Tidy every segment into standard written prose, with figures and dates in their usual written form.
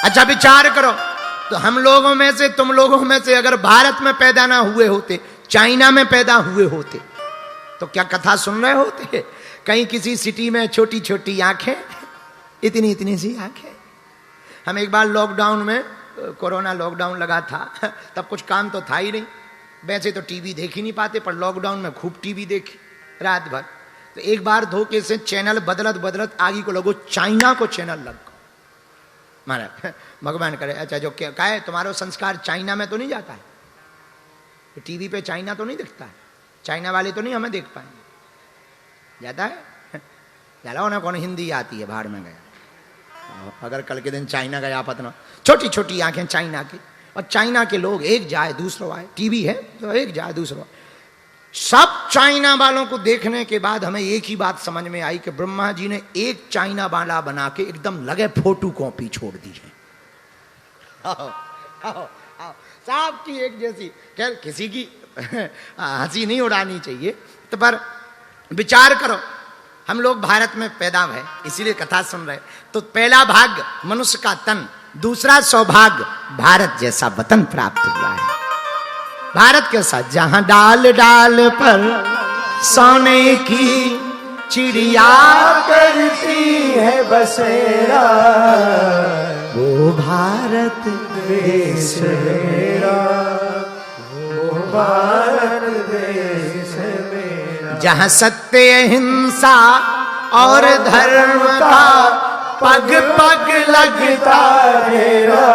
अच्छा विचार करो, तो हम लोगों में से, तुम लोगों में से अगर भारत में पैदा ना हुए होते, चाइना में पैदा हुए होते, तो क्या कथा सुन रहे होते? कहीं किसी सिटी में छोटी छोटी आंखें, इतनी इतनी सी आंखें। हम एक बार लॉकडाउन में, कोरोना लॉकडाउन लगा था, तब कुछ काम तो था ही नहीं, वैसे तो टीवी देख ही नहीं पाते, पर लॉकडाउन में खूब टीवी देखी रात भर। तो एक बार धोखे से चैनल बदलत बदलत आगे को लगो चाइना को चैनल लग गो। महाराज भगवान करे, अच्छा जो क्या है तुम्हारा संस्कार चाइना में तो नहीं जाता है, तो टीवी पे चाइना तो नहीं दिखता है, चाइना वाले तो नहीं हमें देख पाएंगे, जाता है? चला उन्हें कौन हिंदी आती है, बाहर में गया। अगर कल के दिन चाइना गया पतना, छोटी छोटी आंखें चाइना की, और चाइना के लोग एक जाए दूसरों आए, टीवी है तो एक जाए दूसरों। सब चाइना वालों को देखने के बाद हमें एक ही बात समझ में आई कि ब्रह्मा जी ने एक चाइना वाला बना के एकदम लगे फोटो कॉपी छोड़ दी है। सब की एक जैसी। खैर किसी की हंसी नहीं उड़ानी चाहिए, तो पर विचार करो, हम लोग भारत में पैदा हुए इसीलिए कथा सुन रहे, तो पहला भाग मनुष्य का तन, दूसरा सौभाग्य भारत जैसा वतन प्राप्त हुआ है। भारत के साथ जहां डाल डाल पर सोने की चिड़िया करती है बसेरा, वो भारत देश मेरा, वो भारत देश मेरा। जहां सत्य अहिंसा और धर्म का पग पग लगता मेरा,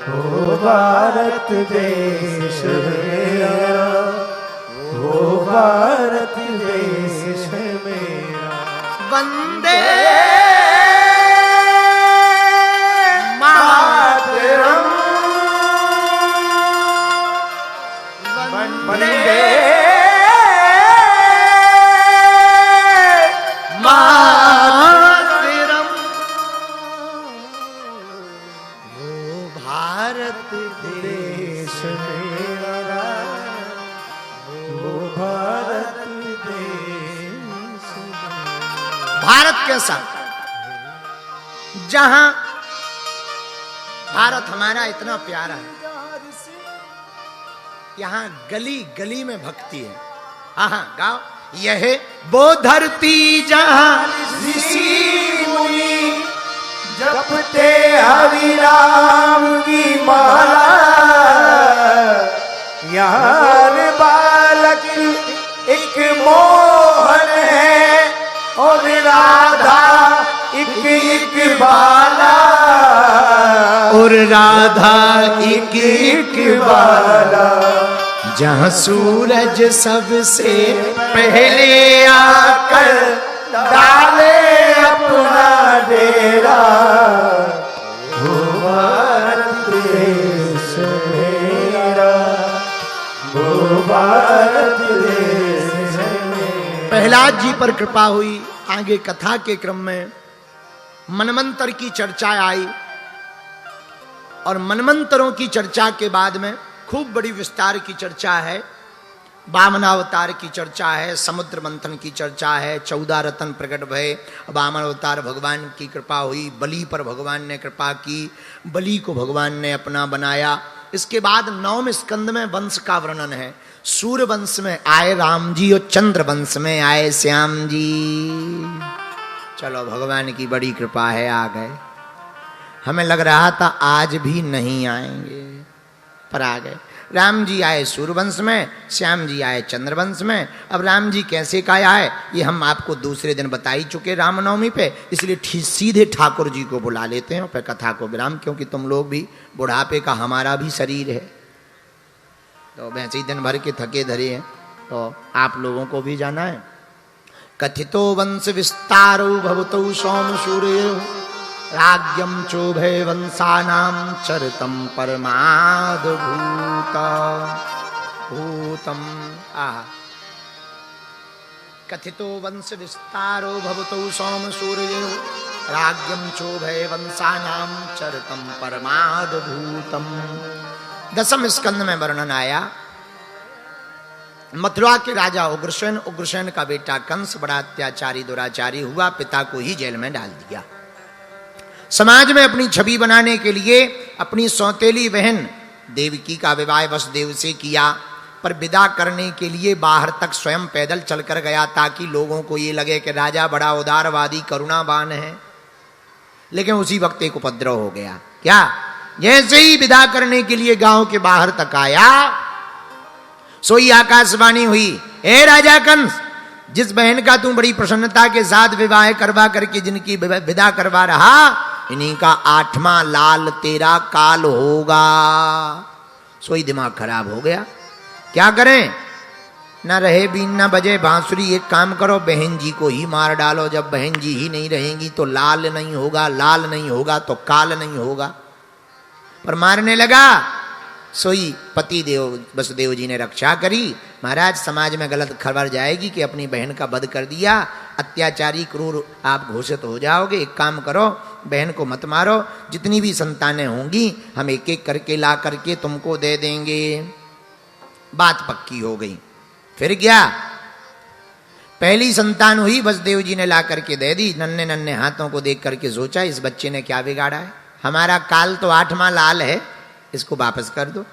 वो भारत देश मेरा, वो भारत देश मेरा। वंदे मातरम, वंदे मातरम, वो भारत देश मेरा, वो भारत देश मेरा। भारत कैसा? जहां भारत हमारा इतना प्यारा है, यहां गली गली में भक्ति है। हाँ गाओ, यह वो धरती जहां ऋषि मुनि जपते हरि राम की माला, यार बालक एक मोहन है और राधा एक एक बाला, और राधा एक एक बाला। जहां सूरज सबसे पहले आकर डाले अपना डेरा, वो भारत देश मेरा, वो भारत देश मेरा। प्रहलाद जी पर कृपा हुई। आगे कथा के क्रम में मनमंत्र की चर्चा आई, और मनमंत्रों की चर्चा के बाद में खूब बड़ी विस्तार की चर्चा है। वामनावतार की चर्चा है, समुद्र मंथन की चर्चा है, 14 रत्न प्रकट भये, वामन अवतार भगवान की कृपा हुई, बलि पर भगवान ने कृपा की, बलि को भगवान ने अपना बनाया। इसके बाद 9वें स्कंद में वंश का वर्णन है। सूर्य वंश में आए राम जी और चंद्र वंश में आए श्याम जी। चलो भगवान की बड़ी कृपा है, आ गए। हमें लग रहा था आज भी नहीं आएंगे, पर आ गए। राम जी आए सूर्यवंश में, श्याम जी आए चंद्रवंश में। अब राम जी कैसे का आए ये हम आपको दूसरे दिन बता ही चुके रामनवमी पे, इसलिए सीधे ठाकुर जी को बुला लेते हैं और फिर कथा को विराम, क्योंकि तुम लोग भी बुढ़ापे का हमारा भी शरीर है, तो वैसे ही दिन भर के थके धरे हैं, तो आप लोगों को भी जाना है। कथितो वंश विस्तारो भवतो सोम सूर्य राज्यम चोभय वंशानां चरितम परमाद्भूत भूतम। कथितो वंश विस्तारो भवतो सोम सूर्य राज्यम चोभय वंशानां चरितम परमाद्भूतम। 10वें स्कंद में वर्णन आया मथुरा के राजा उग्रसेन, उग्रसेन का बेटा कंस बड़ा अत्याचारी दुराचारी हुआ, पिता को ही जेल में डाल दिया। समाज में अपनी छवि बनाने के लिए अपनी सौतेली बहन देवकी का विवाह वसुदेव से किया, पर विदा करने के लिए बाहर तक स्वयं पैदल चलकर गया ताकि लोगों को ये लगे कि राजा बड़ा उदारवादी करुणावान है। लेकिन उसी वक्त एक उपद्रव हो गया। क्या? जैसे ही विदा करने के लिए गांव के बाहर तक आया, सोई आकाशवाणी हुई, ए राजा कंस, जिस बहन का तू बड़ी प्रसन्नता के साथ विवाह करवा करके जिनकी विदा करवा रहा, इन्हीं का 8वां लाल तेरा काल होगा। सोई दिमाग खराब हो गया। क्या करें? न रहे बीन न बजे बांसुरी। एक काम करो, बहन जी को ही मार डालो। जब बहन जी ही नहीं रहेंगी तो लाल नहीं होगा, लाल नहीं होगा तो काल नहीं होगा। पर मारने लगा। सोई पति देव वसुदेव जी ने रक्षा करी। महाराज, समाज में गलत खबर जाएगी कि अपनी बहन का वध कर दिया, अत्याचारी क्रूर आप घोषित हो जाओगे। एक काम करो, बहन को मत मारो, जितनी भी संतानें होंगी हम एक एक करके ला करके तुमको दे देंगे। बात पक्की हो गई। फिर क्या? पहली संतान हुई, वसुदेव जी ने ला करके दे दी। नन्हे नन्हे हाथों को देख करके सोचा, इस बच्चे ने क्या बिगाड़ा है? हमारा काल तो 8वां लाल है, इसको वापस कर दो।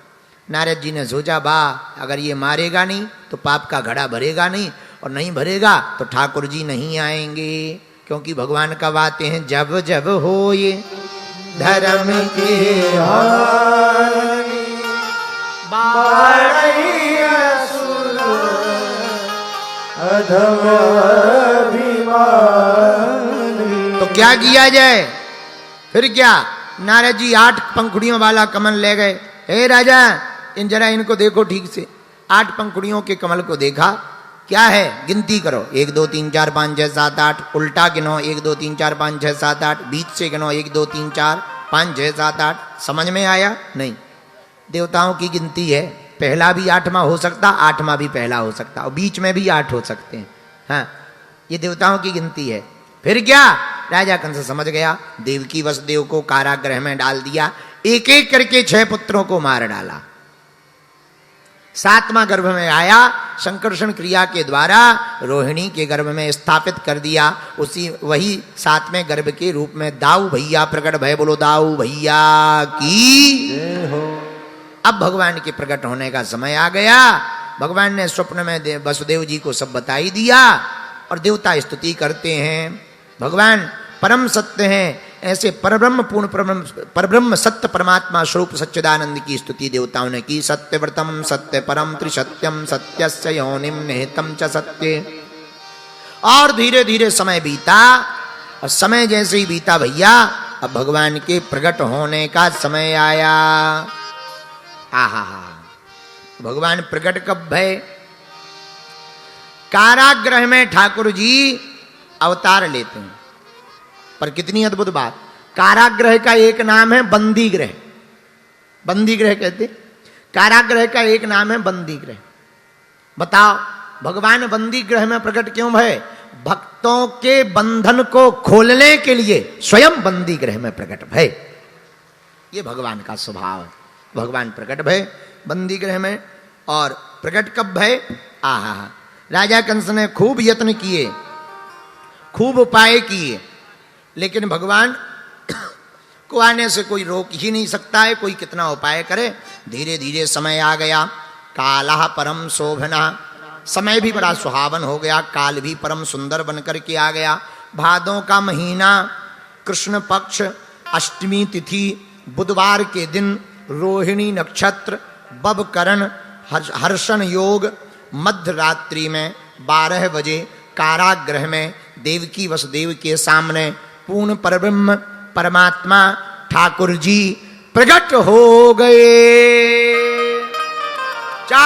नारद जी ने सोचा, वाह, अगर ये मारेगा नहीं तो पाप का घड़ा भरेगा नहीं, और नहीं भरेगा तो ठाकुर जी नहीं आएंगे। क्योंकि भगवान कब आते हैं? जब जब हो ये धर्म के हानि, तो क्या किया जाए? फिर क्या? नारद जी 8 पंखुड़ियों वाला कमल ले गए। हे राजा, इन जरा इनको देखो ठीक से। 8 पंखुड़ियों के कमल को देखा। क्या है? गिनती करो, 1 2 3 4 5 6 7 8। उल्टा गिनो, 1 2 3 4 5 6 7 8। बीच से गिनो, 1 2 3 4 5 6 7 8। समझ में आया? नहीं। देवताओं की गिनती है, पहला भी 8वां हो सकता, 8वां भी पहला हो सकता, और बीच में भी 8 हो सकते हैं। हाँ, ये देवताओं की गिनती है। फिर क्या? राजा कंस समझ गया। देवकी वसुदेव को कारागृह में डाल दिया। एक एक करके 6 पुत्रों को मार डाला। 7वां गर्भ में आया, संकर्षण क्रिया के द्वारा रोहिणी के गर्भ में स्थापित कर दिया। उसी वही 7वें गर्भ के रूप में दाऊ भैया प्रकट भय। बोलो दाऊ भैया की। अब भगवान के प्रकट होने का समय आ गया। भगवान ने स्वप्न में वसुदेव जी को सब बताई दिया, और देवता स्तुति करते हैं। भगवान परम सत्य हैं, ऐसे परब्रह्म पूर्ण परब्रह्म सत्य परमात्मा स्वरूप सच्चिदानंद की स्तुति देवताओं ने की। सत्यव्रतम सत्य परम त्रिसत्यम सत्यस्य योनिम निहितम च सत्य। और धीरे धीरे समय बीता, और समय जैसे ही बीता भैया, अब भगवान के प्रकट होने का समय आया। आहा, भगवान प्रकट कब भय? कारागृह में ठाकुर जी अवतार लेते हैं। पर कितनी अद्भुत बात! कारागृह का एक नाम है बंदी गृह। बंदी गृह कहते, कारागृह का एक नाम है बंदी गृह। बताओ, भगवान बंदी गृह में प्रकट क्यों भय? भक्तों के बंधन को खोलने के लिए स्वयं बंदी गृह में प्रकट भय। ये भगवान का स्वभाव है। भगवान प्रकट भय बंदी गृह में। और प्रकट कब भय? आहा, राजा कंस ने खूब यत्न किए, खूब उपाय किए, लेकिन भगवान को आने से कोई रोक ही नहीं सकता है। कोई कितना उपाय करे। धीरे धीरे समय आ गया। कालः परम शोभना, समय भी बड़ा सुहावन हो गया। काल भी परम सुंदर बनकर के आ गया। भादों का महीना, कृष्ण पक्ष, अष्टमी तिथि, बुधवार के दिन, रोहिणी नक्षत्र, बबकरण, हर्षण योग, मध्य रात्रि में 12 बजे कारागृह में देवकी वसुदेव के सामने पूर्ण परब्रह्म परमात्मा ठाकुर जी प्रकट हो गए।